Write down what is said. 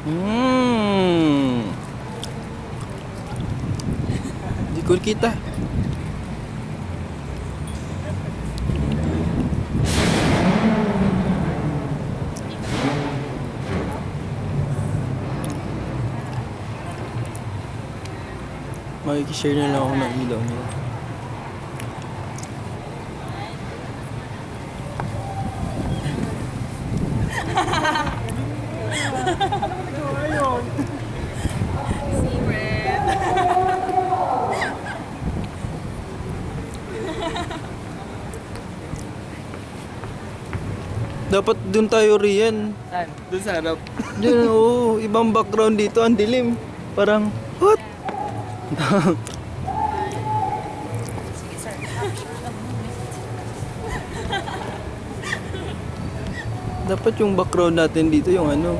Hmm. Di ko kita. Makikishare na lang ako ng ilaw niya. Dapat dun tayo riyan. Saan? Doon sa harap. Diyan, oo. Ibang background dito. Ang dilim. Parang, what? Dapat yung background natin dito yung ano.